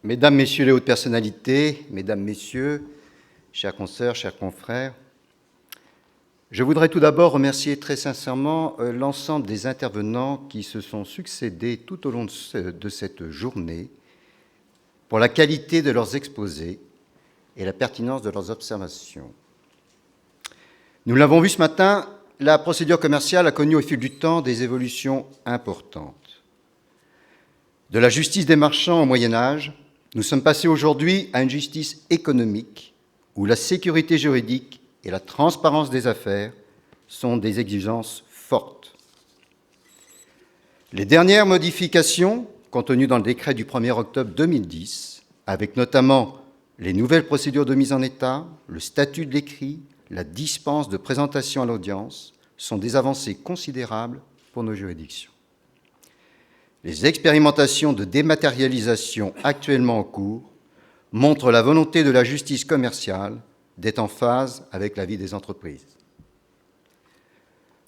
Mesdames, Messieurs les hautes personnalités, Mesdames, Messieurs, chers consoeurs, chers confrères, je voudrais tout d'abord remercier très sincèrement l'ensemble des intervenants qui se sont succédés tout au long de cette journée pour la qualité de leurs exposés et la pertinence de leurs observations. Nous l'avons vu ce matin, la procédure commerciale a connu au fil du temps des évolutions importantes. De la justice des marchands au Moyen Âge, nous sommes passés aujourd'hui à une justice économique où la sécurité juridique et la transparence des affaires sont des exigences fortes. Les dernières modifications contenues dans le décret du 1er octobre 2010, avec notamment les nouvelles procédures de mise en état, le statut de l'écrit, la dispense de présentation à l'audience, sont des avancées considérables pour nos juridictions. Les expérimentations de dématérialisation actuellement en cours montrent la volonté de la justice commerciale d'être en phase avec la vie des entreprises.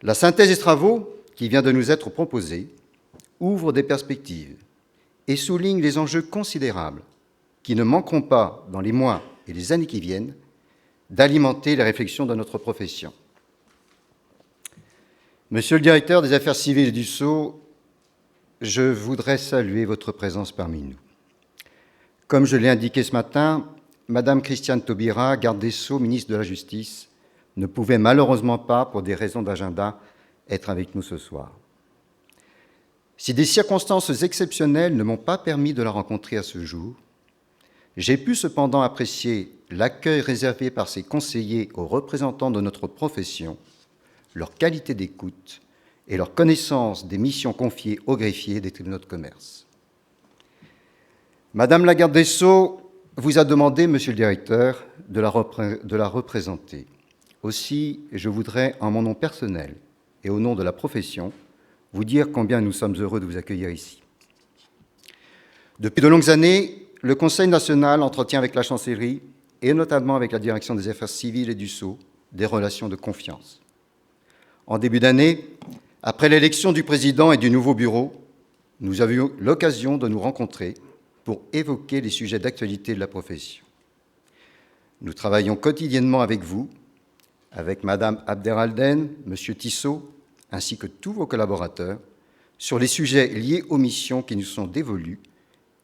La synthèse des travaux qui vient de nous être proposée ouvre des perspectives et souligne les enjeux considérables qui ne manqueront pas, dans les mois et les années qui viennent, d'alimenter les réflexions de notre profession. Monsieur le directeur des Affaires civiles du Sceau, je voudrais saluer votre présence parmi nous. Comme je l'ai indiqué ce matin, Madame Christiane Taubira, garde des Sceaux, ministre de la Justice, ne pouvait malheureusement pas, pour des raisons d'agenda, être avec nous ce soir. Si des circonstances exceptionnelles ne m'ont pas permis de la rencontrer à ce jour, j'ai pu cependant apprécier l'accueil réservé par ses conseillers aux représentants de notre profession, leur qualité d'écoute et leur connaissance des missions confiées aux greffiers des tribunaux de commerce. Madame la garde des Sceaux vous a demandé, monsieur le directeur, de la représenter. Aussi, je voudrais, en mon nom personnel et au nom de la profession, vous dire combien nous sommes heureux de vous accueillir ici. Depuis de longues années, le Conseil national entretient avec la Chancellerie, et notamment avec la Direction des Affaires civiles et du Sceau, des relations de confiance. En début d'année, après l'élection du président et du nouveau bureau, nous avions eu l'occasion de nous rencontrer pour évoquer les sujets d'actualité de la profession. Nous travaillons quotidiennement avec vous, avec Madame Abderhalden, Monsieur Tissot, ainsi que tous vos collaborateurs, sur les sujets liés aux missions qui nous sont dévolues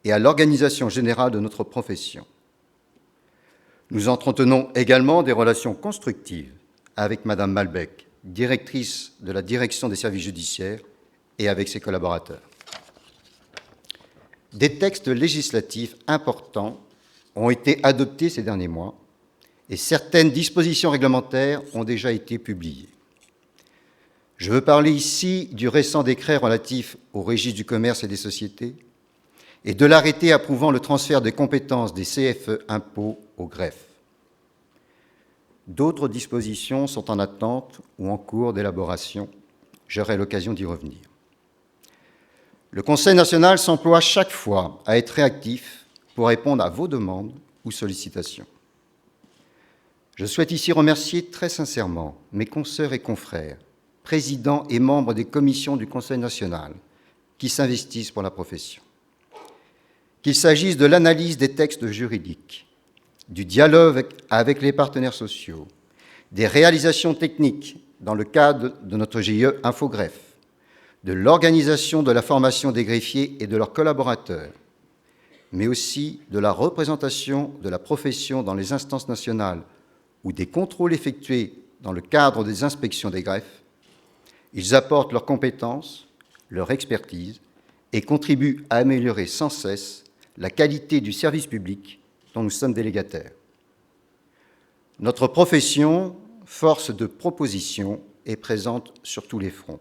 et à l'organisation générale de notre profession. Nous entretenons également des relations constructives avec Madame Malbec, directrice de la Direction des services judiciaires, et avec ses collaborateurs. Des textes législatifs importants ont été adoptés ces derniers mois et certaines dispositions réglementaires ont déjà été publiées. Je veux parler ici du récent décret relatif au registre du commerce et des sociétés et de l'arrêté approuvant le transfert des compétences des CFE impôts au greffe. D'autres dispositions sont en attente ou en cours d'élaboration. J'aurai l'occasion d'y revenir. Le Conseil national s'emploie chaque fois à être réactif pour répondre à vos demandes ou sollicitations. Je souhaite ici remercier très sincèrement mes consoeurs et confrères, présidents et membres des commissions du Conseil national qui s'investissent pour la profession. Qu'il s'agisse de l'analyse des textes juridiques, du dialogue avec les partenaires sociaux, des réalisations techniques dans le cadre de notre GIE Infogreffe, de l'organisation de la formation des greffiers et de leurs collaborateurs, mais aussi de la représentation de la profession dans les instances nationales ou des contrôles effectués dans le cadre des inspections des greffes, ils apportent leurs compétences, leur expertise et contribuent à améliorer sans cesse la qualité du service public dont nous sommes délégataires. Notre profession, force de proposition, est présente sur tous les fronts.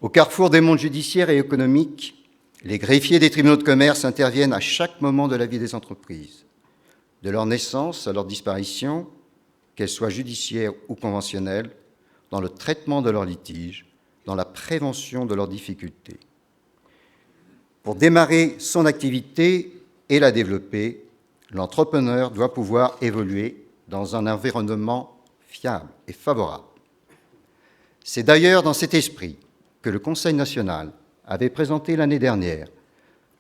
Au carrefour des mondes judiciaires et économiques, les greffiers des tribunaux de commerce interviennent à chaque moment de la vie des entreprises, de leur naissance à leur disparition, qu'elles soient judiciaires ou conventionnelles, dans le traitement de leurs litiges, dans la prévention de leurs difficultés. Pour démarrer son activité et la développer, l'entrepreneur doit pouvoir évoluer dans un environnement fiable et favorable. C'est d'ailleurs dans cet esprit que le Conseil national avait présenté l'année dernière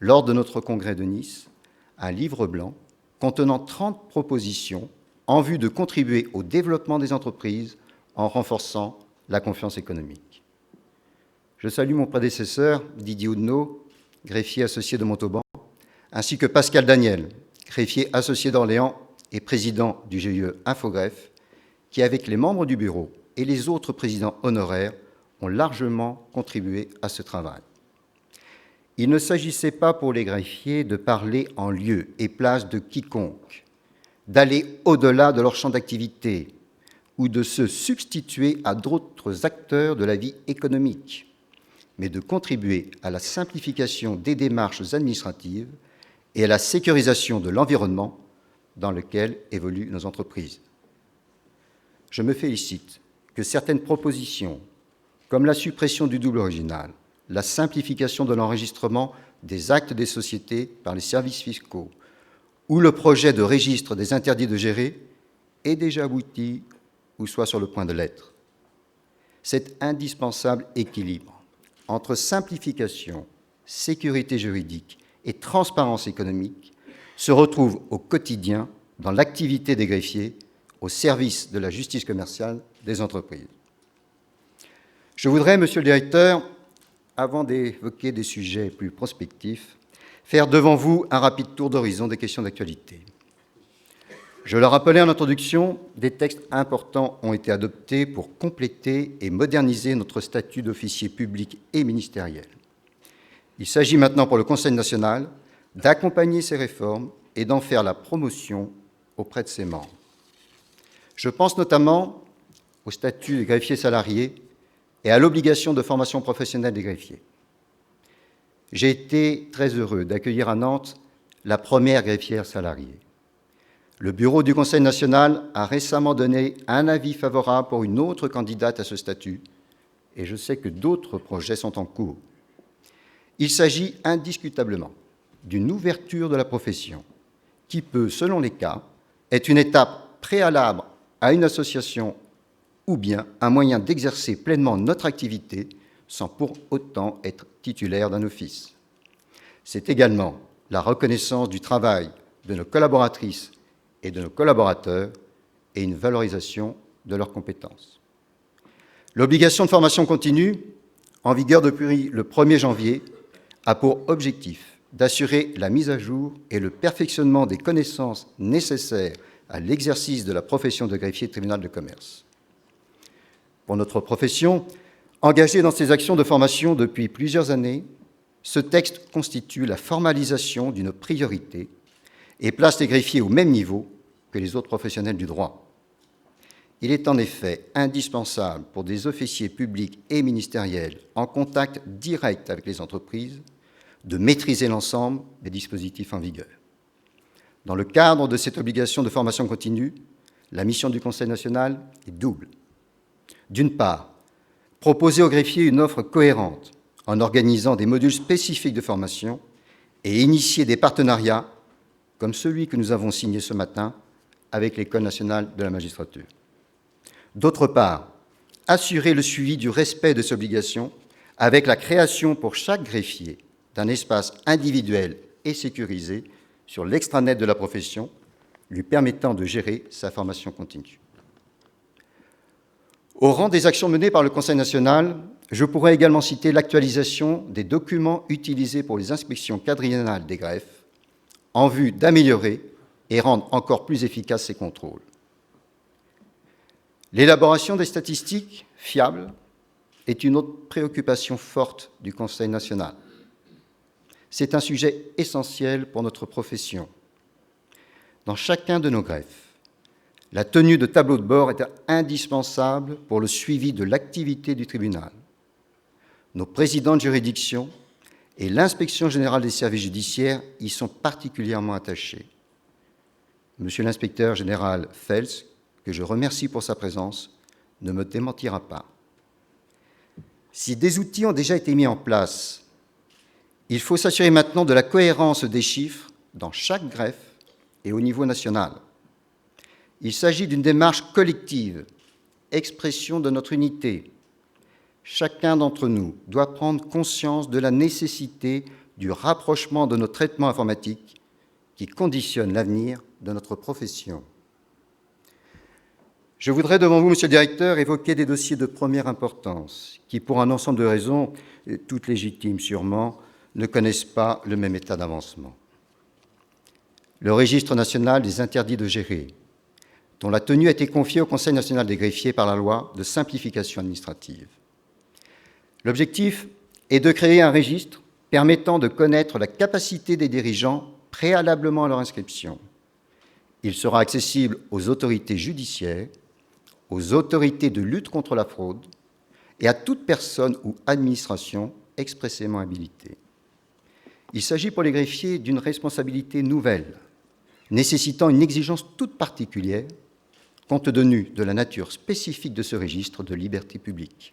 lors de notre congrès de Nice, un livre blanc contenant 30 propositions en vue de contribuer au développement des entreprises en renforçant la confiance économique. Je salue mon prédécesseur, Didier Oudneau, greffier associé de Montauban, ainsi que Pascal Daniel, greffier associé d'Orléans et président du GIE Infogreffe, qui, avec les membres du bureau et les autres présidents honoraires, ont largement contribué à ce travail. Il ne s'agissait pas pour les greffiers de parler en lieu et place de quiconque, d'aller au-delà de leur champ d'activité ou de se substituer à d'autres acteurs de la vie économique, mais de contribuer à la simplification des démarches administratives et à la sécurisation de l'environnement dans lequel évoluent nos entreprises. Je me félicite que certaines propositions, comme la suppression du double original, la simplification de l'enregistrement des actes des sociétés par les services fiscaux ou le projet de registre des interdits de gérer, aient déjà abouti ou soient sur le point de l'être. Cet indispensable équilibre entre simplification, sécurité juridique et transparence économique se retrouve au quotidien dans l'activité des greffiers au service de la justice commerciale des entreprises. Je voudrais, Monsieur le Directeur, avant d'évoquer des sujets plus prospectifs, faire devant vous un rapide tour d'horizon des questions d'actualité. Je le rappelais en introduction, des textes importants ont été adoptés pour compléter et moderniser notre statut d'officier public et ministériel. Il s'agit maintenant pour le Conseil national d'accompagner ces réformes et d'en faire la promotion auprès de ses membres. Je pense notamment au statut des greffiers salariés et à l'obligation de formation professionnelle des greffiers. J'ai été très heureux d'accueillir à Nantes la première greffière salariée. Le bureau du Conseil national a récemment donné un avis favorable pour une autre candidate à ce statut, et je sais que d'autres projets sont en cours. Il s'agit indiscutablement d'une ouverture de la profession qui peut, selon les cas, être une étape préalable à une association ou bien un moyen d'exercer pleinement notre activité sans pour autant être titulaire d'un office. C'est également la reconnaissance du travail de nos collaboratrices et de nos collaborateurs et une valorisation de leurs compétences. L'obligation de formation continue, en vigueur depuis le 1er janvier, a pour objectif d'assurer la mise à jour et le perfectionnement des connaissances nécessaires à l'exercice de la profession de greffier de tribunal de commerce. Pour notre profession, engagée dans ces actions de formation depuis plusieurs années, ce texte constitue la formalisation d'une priorité et place les greffiers au même niveau que les autres professionnels du droit. Il est en effet indispensable pour des officiers publics et ministériels en contact direct avec les entreprises de maîtriser l'ensemble des dispositifs en vigueur. Dans le cadre de cette obligation de formation continue, la mission du Conseil national est double. D'une part, proposer aux greffiers une offre cohérente en organisant des modules spécifiques de formation et initier des partenariats comme celui que nous avons signé ce matin avec l'École nationale de la magistrature. D'autre part, assurer le suivi du respect de ces obligations avec la création pour chaque greffier d'un espace individuel et sécurisé sur l'extranet de la profession, lui permettant de gérer sa formation continue. Au rang des actions menées par le Conseil national, je pourrais également citer l'actualisation des documents utilisés pour les inspections quadriennales des greffes en vue d'améliorer et rendre encore plus efficaces ces contrôles. L'élaboration des statistiques fiables est une autre préoccupation forte du Conseil national. C'est un sujet essentiel pour notre profession. Dans chacun de nos greffes, la tenue de tableaux de bord est indispensable pour le suivi de l'activité du tribunal. Nos présidents de juridiction et l'inspection générale des services judiciaires y sont particulièrement attachés. Monsieur l'inspecteur général Fels, que je remercie pour sa présence, ne me démentira pas. Si des outils ont déjà été mis en place, il faut s'assurer maintenant de la cohérence des chiffres dans chaque greffe et au niveau national. Il s'agit d'une démarche collective, expression de notre unité. Chacun d'entre nous doit prendre conscience de la nécessité du rapprochement de nos traitements informatiques qui conditionnent l'avenir de notre profession. Je voudrais devant vous, Monsieur le Directeur, évoquer des dossiers de première importance qui, pour un ensemble de raisons, toutes légitimes sûrement, ne connaissent pas le même état d'avancement. Le registre national des interdits de gérer, dont la tenue a été confiée au Conseil national des greffiers par la loi de simplification administrative. L'objectif est de créer un registre permettant de connaître la capacité des dirigeants préalablement à leur inscription. Il sera accessible aux autorités judiciaires, aux autorités de lutte contre la fraude et à toute personne ou administration expressément habilitée. Il s'agit pour les greffiers d'une responsabilité nouvelle, nécessitant une exigence toute particulière, compte tenu de la nature spécifique de ce registre de liberté publique.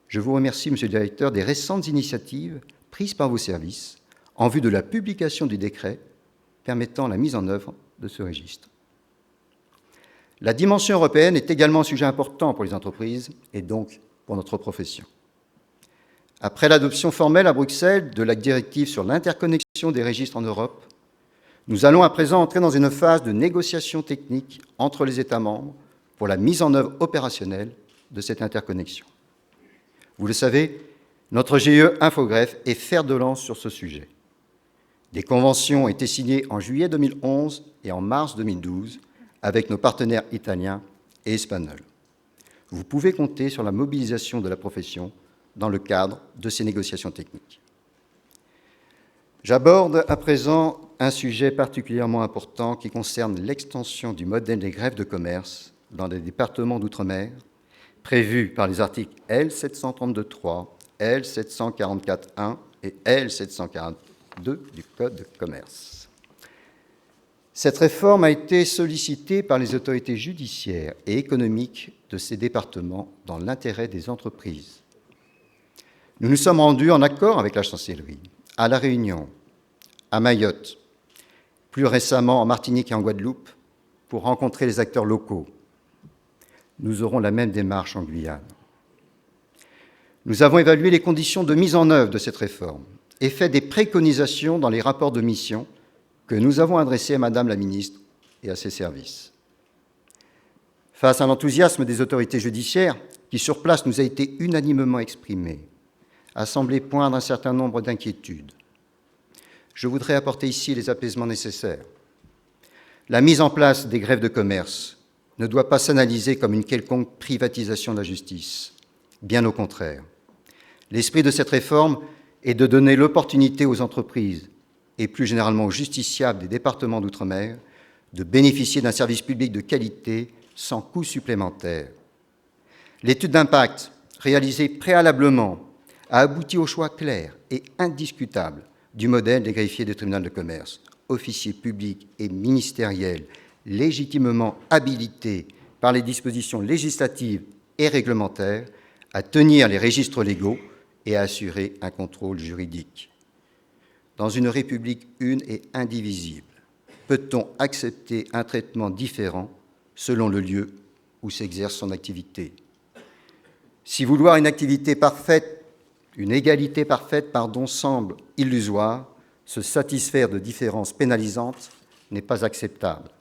Je vous remercie, Monsieur le Directeur, des récentes initiatives prises par vos services en vue de la publication du décret permettant la mise en œuvre de ce registre. La dimension européenne est également un sujet important pour les entreprises et donc pour notre profession. Après l'adoption formelle à Bruxelles de la directive sur l'interconnexion des registres en Europe, nous allons à présent entrer dans une phase de négociation technique entre les États membres pour la mise en œuvre opérationnelle de cette interconnexion. Vous le savez, notre GIE Infogreffe est fer de lance sur ce sujet. Des conventions ont été signées en juillet 2011 et en mars 2012 avec nos partenaires italiens et espagnols. Vous pouvez compter sur la mobilisation de la profession dans le cadre de ces négociations techniques. J'aborde à présent un sujet particulièrement important qui concerne l'extension du modèle des greffes de commerce dans les départements d'outre-mer, prévu par les articles L732.3, L744.1 et L742 du Code de commerce. Cette réforme a été sollicitée par les autorités judiciaires et économiques de ces départements dans l'intérêt des entreprises. Nous nous sommes rendus en accord avec la Chancellerie à La Réunion, à Mayotte, plus récemment en Martinique et en Guadeloupe, pour rencontrer les acteurs locaux. Nous aurons la même démarche en Guyane. Nous avons évalué les conditions de mise en œuvre de cette réforme et fait des préconisations dans les rapports de mission que nous avons adressés à Madame la ministre et à ses services. Face à l'enthousiasme des autorités judiciaires, qui sur place nous a été unanimement exprimé, a semblé poindre un certain nombre d'inquiétudes. Je voudrais apporter ici les apaisements nécessaires. La mise en place des greffes de commerce ne doit pas s'analyser comme une quelconque privatisation de la justice. Bien au contraire. L'esprit de cette réforme est de donner l'opportunité aux entreprises et plus généralement aux justiciables des départements d'outre-mer de bénéficier d'un service public de qualité sans coût supplémentaire. L'étude d'impact réalisée préalablement a abouti au choix clair et indiscutable du modèle des greffiers du tribunal de commerce, officiers publics et ministériels légitimement habilités par les dispositions législatives et réglementaires à tenir les registres légaux et à assurer un contrôle juridique. Dans une République une et indivisible, peut-on accepter un traitement différent selon le lieu où s'exerce son activité? Si vouloir une égalité parfaite, semble illusoire, se satisfaire de différences pénalisantes n'est pas acceptable.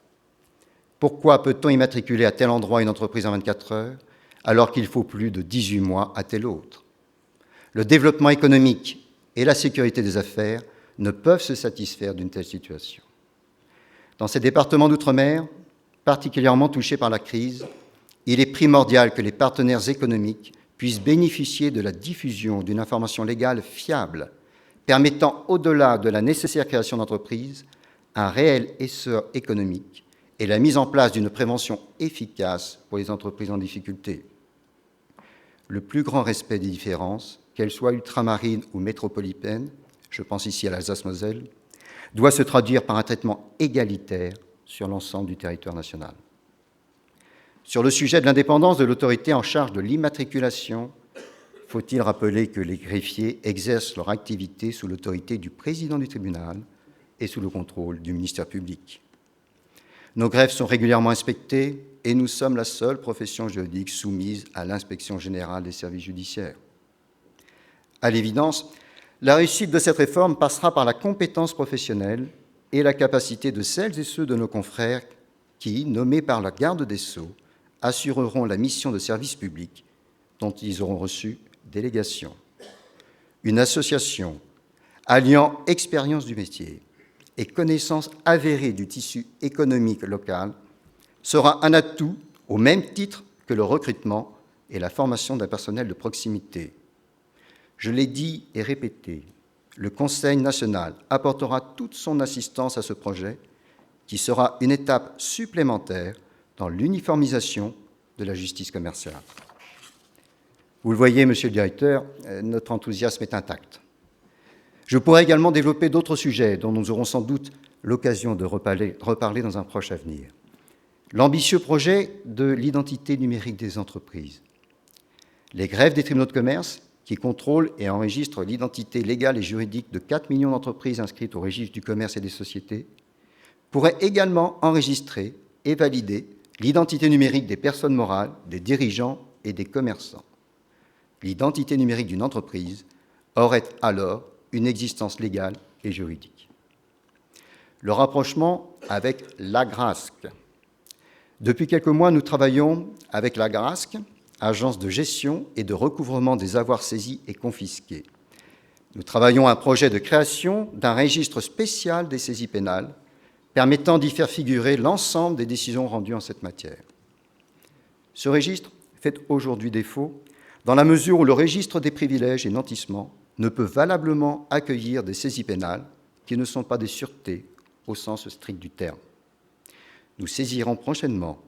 Pourquoi peut-on immatriculer à tel endroit une entreprise en 24 heures alors qu'il faut plus de 18 mois à tel autre? Le développement économique et la sécurité des affaires ne peuvent se satisfaire d'une telle situation. Dans ces départements d'outre-mer, particulièrement touchés par la crise, il est primordial que les partenaires économiques puissent bénéficier de la diffusion d'une information légale fiable, permettant, au-delà de la nécessaire création d'entreprises, un réel essor économique et la mise en place d'une prévention efficace pour les entreprises en difficulté. Le plus grand respect des différences, qu'elles soient ultramarines ou métropolitaines, je pense ici à l'Alsace-Moselle, doit se traduire par un traitement égalitaire sur l'ensemble du territoire national. Sur le sujet de l'indépendance de l'autorité en charge de l'immatriculation, faut-il rappeler que les greffiers exercent leur activité sous l'autorité du président du tribunal et sous le contrôle du ministère public. Nos greffes sont régulièrement inspectées et nous sommes la seule profession juridique soumise à l'inspection générale des services judiciaires. À l'évidence, La réussite de cette réforme passera par la compétence professionnelle et la capacité de celles et ceux de nos confrères qui, nommés par la garde des Sceaux, assureront la mission de service public dont ils auront reçu délégation. Une association alliant expérience du métier et connaissance avérée du tissu économique local sera un atout au même titre que le recrutement et la formation d'un personnel de proximité. Je l'ai dit et répété, le Conseil national apportera toute son assistance à ce projet qui sera une étape supplémentaire dans l'uniformisation de la justice commerciale. Vous le voyez, monsieur le directeur, notre enthousiasme est intact. Je pourrais également développer d'autres sujets dont nous aurons sans doute l'occasion de reparler dans un proche avenir. L'ambitieux projet de l'identité numérique des entreprises, les greffes des tribunaux de commerce qui contrôlent et enregistrent l'identité légale et juridique de 4 millions d'entreprises inscrites au registre du commerce et des sociétés, pourraient également enregistrer et valider l'identité numérique des personnes morales, des dirigeants et des commerçants. L'identité numérique d'une entreprise aurait alors une existence légale et juridique. Le rapprochement avec l'Agrasc. Depuis quelques mois, nous travaillons avec l'Agrasc, agence de gestion et de recouvrement des avoirs saisis et confisqués. Nous travaillons à un projet de création d'un registre spécial des saisies pénales permettant d'y faire figurer l'ensemble des décisions rendues en cette matière. Ce registre fait aujourd'hui défaut dans la mesure où le registre des privilèges et nantissements ne peut valablement accueillir des saisies pénales qui ne sont pas des sûretés au sens strict du terme. Nous saisirons prochainement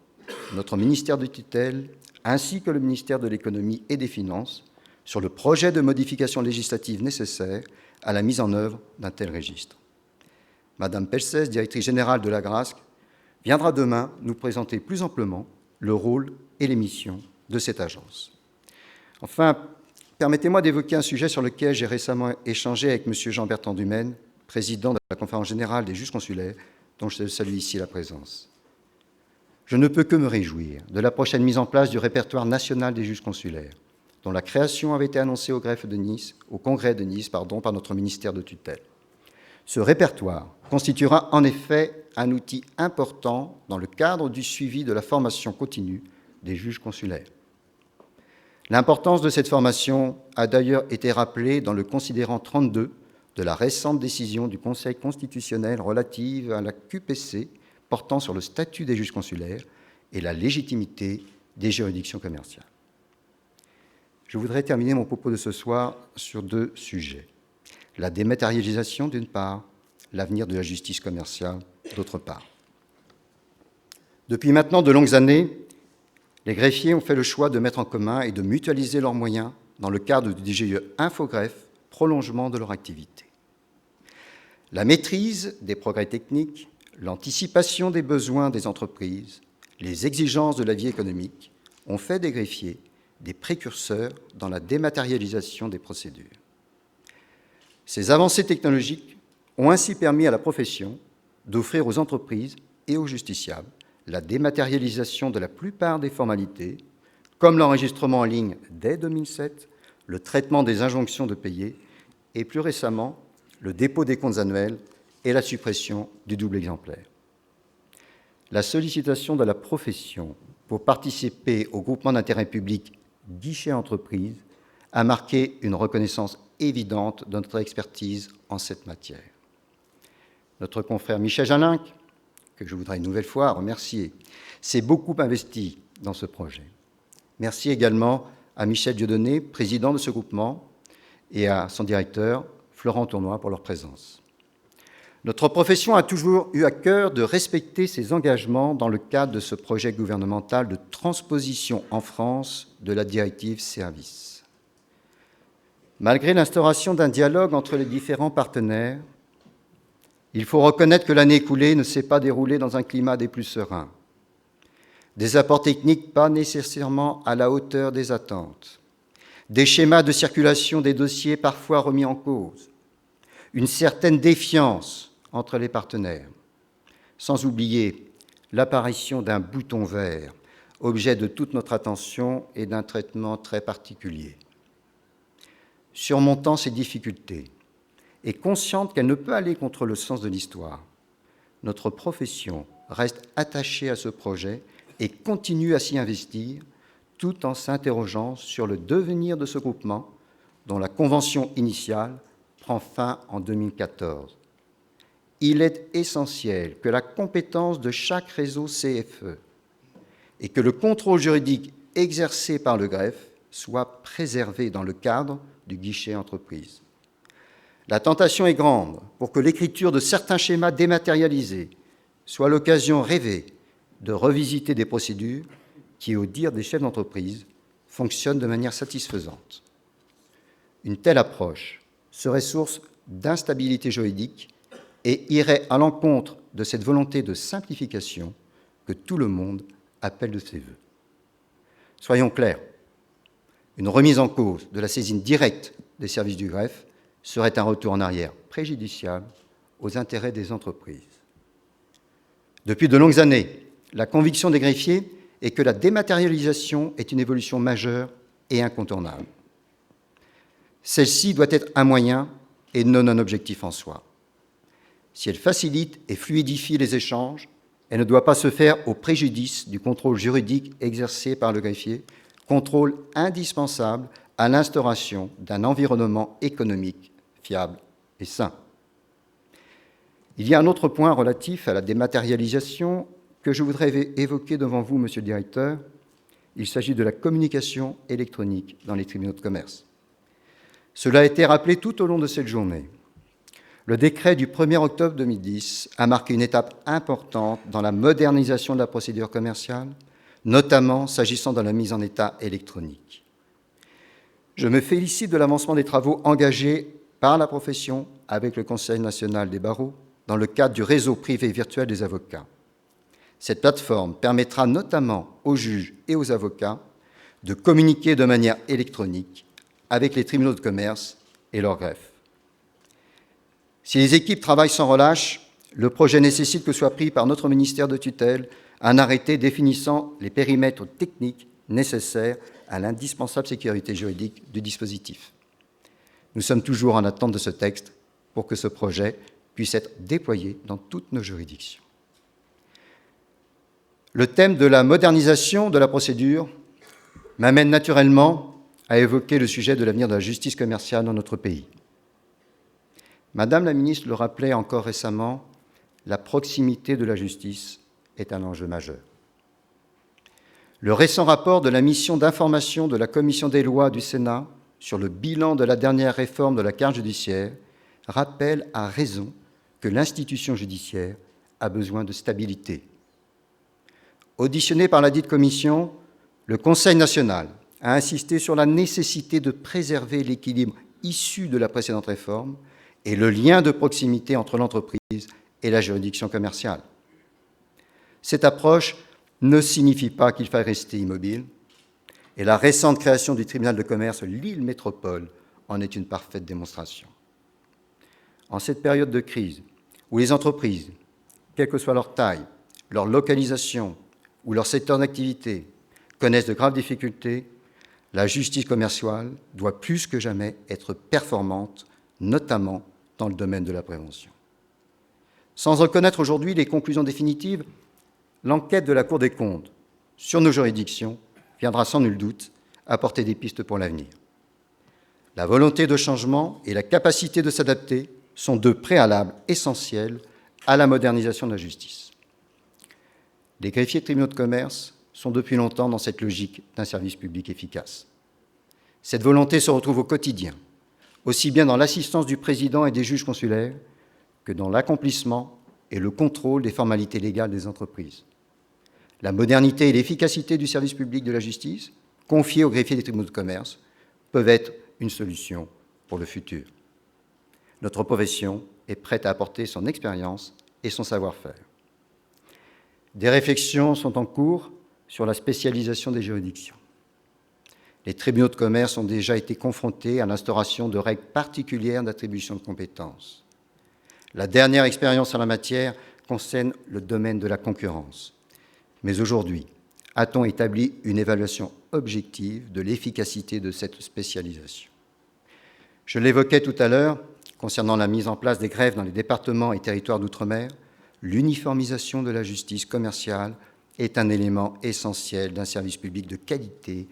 notre ministère de tutelle ainsi que le ministère de l'Économie et des Finances sur le projet de modification législative nécessaire à la mise en œuvre d'un tel registre. Madame Pelcès, directrice générale de l'Agrasc, viendra demain nous présenter plus amplement le rôle et les missions de cette agence. Enfin, permettez-moi d'évoquer un sujet sur lequel j'ai récemment échangé avec M. Jean-Bertrand Dumaine, président de la Conférence générale des juges consulaires, dont je salue ici la présence. Je ne peux que me réjouir de la prochaine mise en place du répertoire national des juges consulaires, dont la création avait été annoncée au congrès de Nice par notre ministère de tutelle. Ce répertoire constituera en effet un outil important dans le cadre du suivi de la formation continue des juges consulaires. L'importance de cette formation a d'ailleurs été rappelée dans le considérant 32 de la récente décision du Conseil constitutionnel relative à la QPC portant sur le statut des juges consulaires et la légitimité des juridictions commerciales. Je voudrais terminer mon propos de ce soir sur 2 sujets. La dématérialisation, d'une part, l'avenir de la justice commerciale, d'autre part. Depuis maintenant de longues années, les greffiers ont fait le choix de mettre en commun et de mutualiser leurs moyens dans le cadre du DGE Infogreffe, prolongement de leur activité. La maîtrise des progrès techniques, l'anticipation des besoins des entreprises, les exigences de la vie économique ont fait des greffiers des précurseurs dans la dématérialisation des procédures. Ces avancées technologiques ont ainsi permis à la profession d'offrir aux entreprises et aux justiciables la dématérialisation de la plupart des formalités, comme l'enregistrement en ligne dès 2007, le traitement des injonctions de payer et, plus récemment, le dépôt des comptes annuels et la suppression du double exemplaire. La sollicitation de la profession pour participer au groupement d'intérêt public Guichet Entreprise a marqué une reconnaissance évidente de notre expertise en cette matière. Notre confrère Michel Jalinck, que je voudrais une nouvelle fois remercier, s'est beaucoup investi dans ce projet. Merci également à Michel Dieudonné, président de ce groupement, et à son directeur, Florent Tournois, pour leur présence. Notre profession a toujours eu à cœur de respecter ses engagements dans le cadre de ce projet gouvernemental de transposition en France de la directive Services. Malgré l'instauration d'un dialogue entre les différents partenaires, il faut reconnaître que l'année écoulée ne s'est pas déroulée dans un climat des plus sereins. Des apports techniques pas nécessairement à la hauteur des attentes, des schémas de circulation des dossiers parfois remis en cause, une certaine défiance entre les partenaires, sans oublier l'apparition d'un bouton vert, objet de toute notre attention et d'un traitement très particulier. Surmontant ces difficultés, et consciente qu'elle ne peut aller contre le sens de l'histoire. Notre profession reste attachée à ce projet et continue à s'y investir, tout en s'interrogeant sur le devenir de ce groupement, dont la convention initiale prend fin en 2014. Il est essentiel que la compétence de chaque réseau CFE et que le contrôle juridique exercé par le greffe soit préservé dans le cadre du guichet entreprise. La tentation est grande pour que l'écriture de certains schémas dématérialisés soit l'occasion rêvée de revisiter des procédures qui, au dire des chefs d'entreprise, fonctionnent de manière satisfaisante. Une telle approche serait source d'instabilité juridique et irait à l'encontre de cette volonté de simplification que tout le monde appelle de ses vœux. Soyons clairs, une remise en cause de la saisine directe des services du greffe serait un retour en arrière préjudiciable aux intérêts des entreprises. Depuis de longues années, la conviction des greffiers est que la dématérialisation est une évolution majeure et incontournable. Celle-ci doit être un moyen et non un objectif en soi. Si elle facilite et fluidifie les échanges, elle ne doit pas se faire au préjudice du contrôle juridique exercé par le greffier, contrôle indispensable à l'instauration d'un environnement économique fiable et sain. Il y a un autre point relatif à la dématérialisation que je voudrais évoquer devant vous, Monsieur le Directeur. Il s'agit de la communication électronique dans les tribunaux de commerce. Cela a été rappelé tout au long de cette journée. Le décret du 1er octobre 2010 a marqué une étape importante dans la modernisation de la procédure commerciale, notamment s'agissant de la mise en état électronique. Je me félicite de l'avancement des travaux engagés par la profession avec le Conseil national des barreaux dans le cadre du réseau privé virtuel des avocats. Cette plateforme permettra notamment aux juges et aux avocats de communiquer de manière électronique avec les tribunaux de commerce et leurs greffes. Si les équipes travaillent sans relâche, le projet nécessite que soit pris par notre ministère de tutelle un arrêté définissant les périmètres techniques nécessaires à l'indispensable sécurité juridique du dispositif. Nous sommes toujours en attente de ce texte pour que ce projet puisse être déployé dans toutes nos juridictions. Le thème de la modernisation de la procédure m'amène naturellement à évoquer le sujet de l'avenir de la justice commerciale dans notre pays. Madame la ministre le rappelait encore récemment, la proximité de la justice est un enjeu majeur. Le récent rapport de la mission d'information de la Commission des lois du Sénat sur le bilan de la dernière réforme de la carte judiciaire rappelle à raison que l'institution judiciaire a besoin de stabilité. Auditionné par la dite commission, le Conseil national a insisté sur la nécessité de préserver l'équilibre issu de la précédente réforme et le lien de proximité entre l'entreprise et la juridiction commerciale. Cette approche ne signifie pas qu'il faille rester immobile, et la récente création du tribunal de commerce Lille Métropole en est une parfaite démonstration. En cette période de crise, où les entreprises, quelle que soit leur taille, leur localisation ou leur secteur d'activité, connaissent de graves difficultés, la justice commerciale doit plus que jamais être performante, notamment dans le domaine de la prévention. Sans reconnaître aujourd'hui les conclusions définitives, l'enquête de la Cour des comptes sur nos juridictions viendra sans nul doute apporter des pistes pour l'avenir. La volonté de changement et la capacité de s'adapter sont deux préalables essentiels à la modernisation de la justice. Les greffiers de tribunaux de commerce sont depuis longtemps dans cette logique d'un service public efficace. Cette volonté se retrouve au quotidien, aussi bien dans l'assistance du président et des juges consulaires que dans l'accomplissement et le contrôle des formalités légales des entreprises. La modernité et l'efficacité du service public de la justice, confié aux greffiers des tribunaux de commerce, peuvent être une solution pour le futur. Notre profession est prête à apporter son expérience et son savoir-faire. Des réflexions sont en cours sur la spécialisation des juridictions. Les tribunaux de commerce ont déjà été confrontés à l'instauration de règles particulières d'attribution de compétences. La dernière expérience en la matière concerne le domaine de la concurrence. Mais aujourd'hui, a-t-on établi une évaluation objective de l'efficacité de cette spécialisation? Je l'évoquais tout à l'heure, concernant la mise en place des greffes dans les départements et territoires d'outre-mer, l'uniformisation de la justice commerciale est un élément essentiel d'un service public de qualité,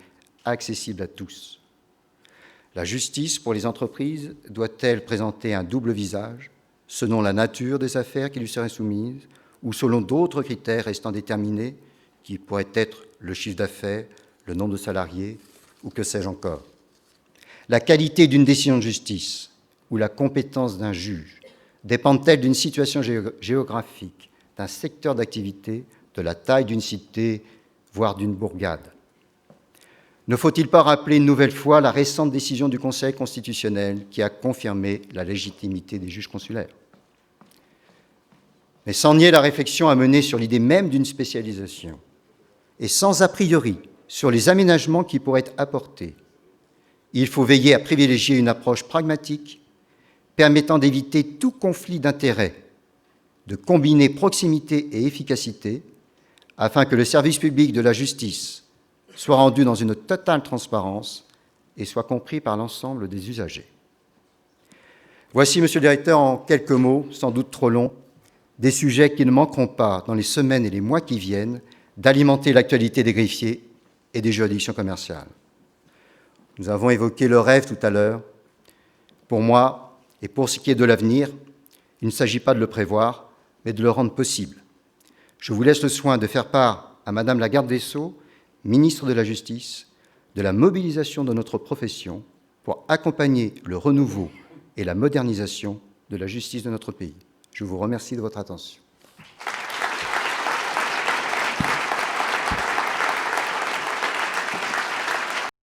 accessible à tous. La justice pour les entreprises doit-elle présenter un double visage, selon la nature des affaires qui lui seraient soumises, ou selon d'autres critères restant déterminés, qui pourraient être le chiffre d'affaires, le nombre de salariés, ou que sais-je encore. La qualité d'une décision de justice ou la compétence d'un juge dépendent-elles d'une situation géographique, d'un secteur d'activité, de la taille d'une cité, voire d'une bourgade? Ne faut-il pas rappeler une nouvelle fois la récente décision du Conseil constitutionnel qui a confirmé la légitimité des juges consulaires? Mais sans nier la réflexion à mener sur l'idée même d'une spécialisation, et sans a priori sur les aménagements qui pourraient être apportés, il faut veiller à privilégier une approche pragmatique permettant d'éviter tout conflit d'intérêts, de combiner proximité et efficacité, afin que le service public de la justice soit rendu dans une totale transparence et soit compris par l'ensemble des usagers. Voici, Monsieur le Directeur, en quelques mots, sans doute trop longs, des sujets qui ne manqueront pas, dans les semaines et les mois qui viennent, d'alimenter l'actualité des greffiers et des juridictions commerciales. Nous avons évoqué le rêve tout à l'heure. Pour moi, et pour ce qui est de l'avenir, il ne s'agit pas de le prévoir, mais de le rendre possible. Je vous laisse le soin de faire part à Madame la Garde des Sceaux, ministre de la Justice, de la mobilisation de notre profession pour accompagner le renouveau et la modernisation de la justice de notre pays. Je vous remercie de votre attention.